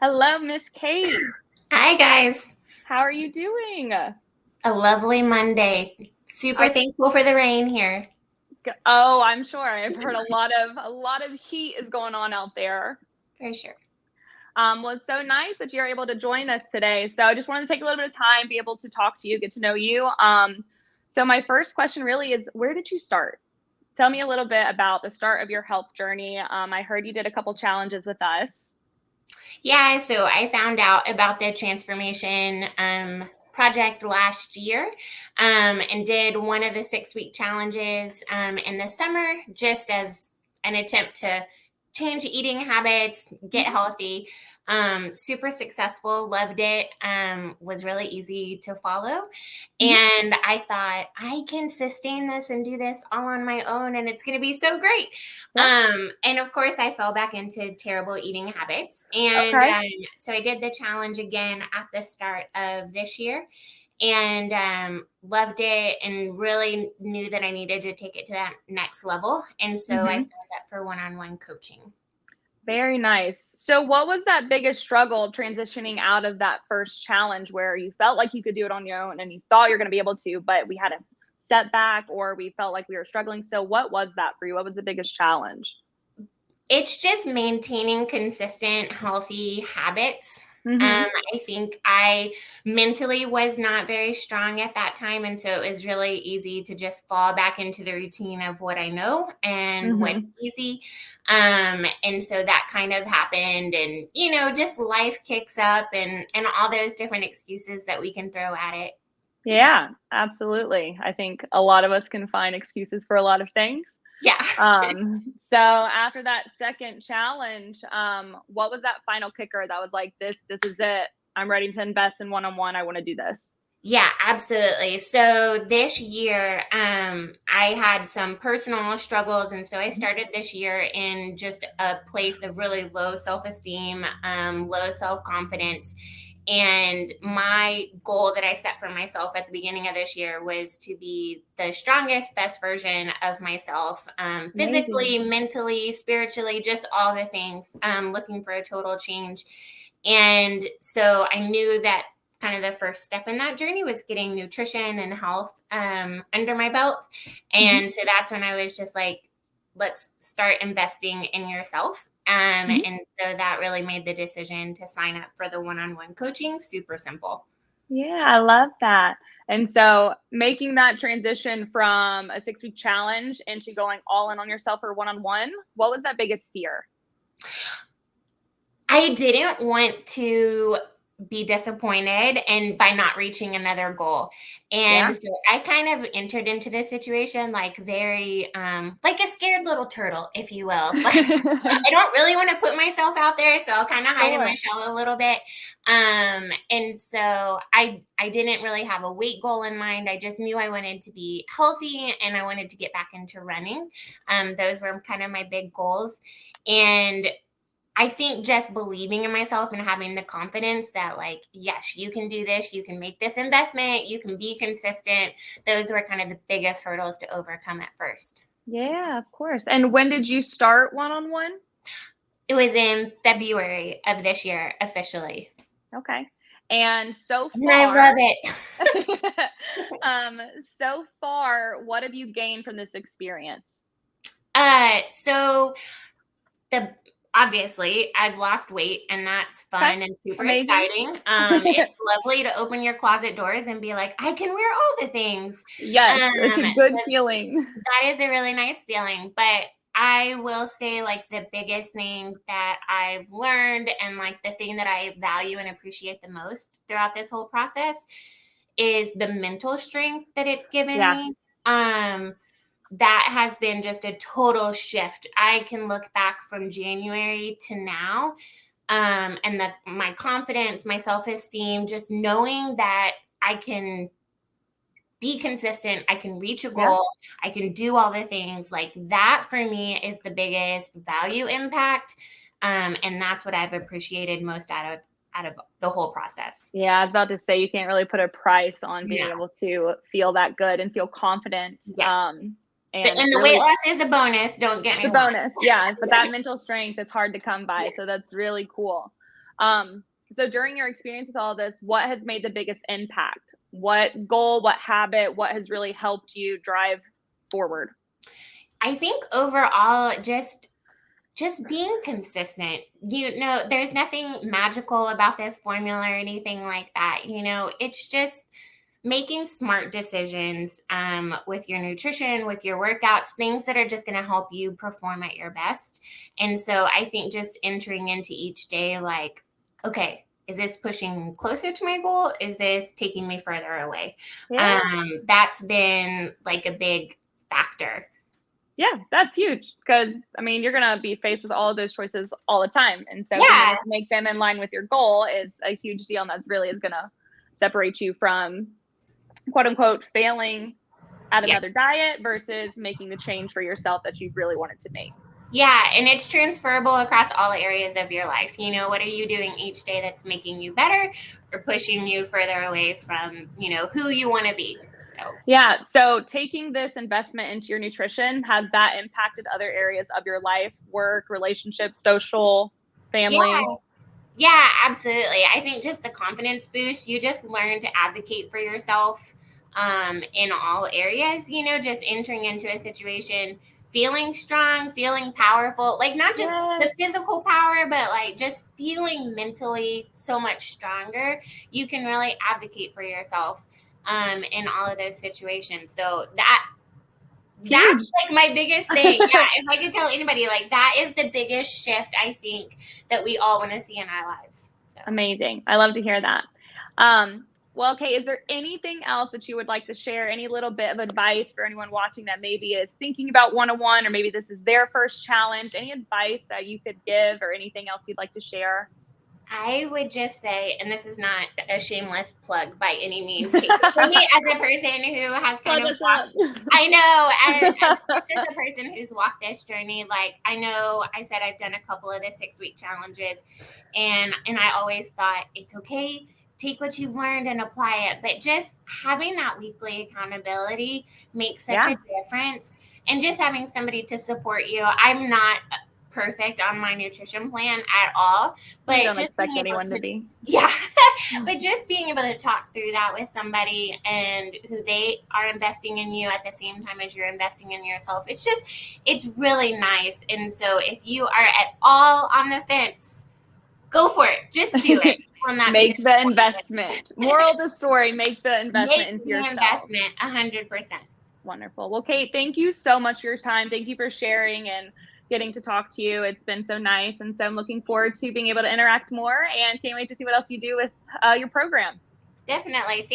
Hello, Miss Kate. Hi, guys. How are you doing? A lovely Monday. Super Uh, thankful for the rain here. oh, I'm sure. I've heard a lot of heat is going on out there. For sure. Well, it's so nice that you're able to join us today. So I just wanted to take a little bit of time, be able to talk to you, get to know you. So my first question really is, where did you start? Tell me a little bit about the start of your health journey. I heard you did a couple challenges with us. Yeah, so I found out about the transformation project last year and did one of the 6-week challenges in the summer just as an attempt to change eating habits, get Mhm. healthy. Super successful, loved it, was really easy to follow. Mhm. And I thought, I can sustain this and do this all on my own, and it's going to be so great. Yeah. And of course, I fell back into terrible eating habits. And Okay. so I did the challenge again at the start of this year and loved it and really knew that I needed to take it to that next level. And so I Mhm. signed up for one-on-one coaching. Very nice. So, what was that biggest struggle transitioning out of that first challenge where you felt like you could do it on your own and you thought you're going to be able to, but we had a setback or we felt like we were struggling? So, what was that for you? What was the biggest challenge? It's just maintaining consistent, healthy habits. Mhm. I think I mentally was not very strong at that time. And so it was really easy to just fall back into the routine of what I know and what's Mhm. easy. And so that kind of happened. And, just life kicks up and all those different excuses that we can throw at it. Yeah, absolutely. I think a lot of us can find excuses for a lot of things. Yeah. So after that second challenge, what was that final kicker that was like, this is it. I'm ready to invest in one-on-one. I want to do this. Yeah, absolutely. So this year, I had some personal struggles. And so I Mhm. started this year in just a place of really low self esteem, low self confidence. And my goal that I set for myself at the beginning of this year was to be the strongest, best version of myself, Amazing. physically, mentally, spiritually, just all the things, looking for a total change. And so I knew that kind of the first step in that journey was getting nutrition and health under my belt. Mhm. And so that's when I was just like, let's start investing in yourself. Mhm. And so that really made the decision to sign up for the one-on-one coaching. Super simple. Yeah, I love that. And so making that transition from a 6-week challenge into going all in on yourself for one-on-one, what was that biggest fear? I didn't want to be disappointed and by not reaching another goal. And Yeah. so I kind of entered into this situation like very like a scared little turtle, if you will. Like I don't really want to put myself out there, so I'll kind of hide in my Sure. shell a little bit. And so I didn't really have a weight goal in mind. I just knew I wanted to be healthy and I wanted to get back into running. Those were kind of my big goals. And I think just believing in myself and having the confidence that, like, yes, you can do this, you can make this investment, you can be consistent. Those were kind of the biggest hurdles to overcome at first. Yeah, of course. And when did you start one-on-one? It was in February of this year, officially. Okay. And so And I far, love it. so far, what have you gained from this experience? So the obviously I've lost weight and that's Okay. fun and super Amazing. exciting. It's lovely to open your closet doors and be like, I can wear all the things. Yes, it's a good So feeling. that is a really nice feeling, but I will say, like, the biggest thing that I've learned and, like, the thing that I value and appreciate the most throughout this whole process is the mental strength that it's given Yeah. me. That has been just a total shift. I can look back from January to now, and that my confidence, my self-esteem, just knowing that I can be consistent, I can reach a Yeah. goal, I can do all the things, like that for me is the biggest value impact. And that's what I've appreciated most out of the whole process. Yeah, I was about to say you can't really put a price on No. being able to feel that good and feel confident. Yes. And And the weight really, loss is a bonus, don't get it's a me wrong. bonus. Yeah, but that mental strength is hard to come by. So that's really cool. So during your experience with all this, what has made the biggest impact? What goal, what habit, what has really helped you drive forward? I think overall, just being consistent. There's nothing magical about this formula or anything like that. It's just making smart decisions with your nutrition, with your workouts, things that are just going to help you perform at your best. And so I think just entering into each day like, okay, is this pushing closer to my goal? Is this taking me further away? Yeah. That's been like a big factor. Yeah, that's huge because you're gonna be faced with all of those choices all the time, and so being Yeah. able to make them in line with your goal is a huge deal, and that really is gonna separate you from quote unquote failing at another diet versus making the change for yourself that you really wanted to make. Yeah, and it's transferable across all areas of your life. What are you doing each day that's making you better or pushing you further away from, who you want to be? Yeah. So taking this investment into your nutrition, has that impacted other areas of your life, work, relationships, social, family? Yeah, absolutely. I think just the confidence boost, you just learn to advocate for yourself in all areas, just entering into a situation, feeling strong, feeling powerful, like not just the physical power, but like just feeling mentally so much stronger. You can really advocate for yourself in all of those situations. So that's like my biggest thing. Yeah, if I could tell anybody, like that is the biggest shift I think that we all want to see in our lives. So. Amazing. I love to hear that. Well, okay, is there anything else that you would like to share? Any little bit of advice for anyone watching that maybe is thinking about 101, or maybe this is their first challenge? Any advice that you could give or anything else you'd like to share? I would just say, and this is not a shameless plug by any means, for me as a person who has kind of walked, I know, as just a person who's walked this journey, like I know I said I've done a couple of the 6-week challenges, and I always thought it's okay, take what you've learned and apply it, but just having that weekly accountability makes such a difference, and just having somebody to support you. I'm not perfect on my nutrition plan at all, but don't just expect anyone to be. Yeah, but just being able to talk through that with somebody and who they are investing in you at the same time as you're investing in yourself, it's really nice. And so if you are at all on the fence, go for it. Just do it. Make the investment. Moral of the story, make the investment into yourself. Investment 100%. Wonderful. Well, Kate, thank you so much for your time. Thank you for sharing and getting to talk to you. It's been so nice. And so I'm looking forward to being able to interact more, and can't wait to see what else you do with your program. Definitely.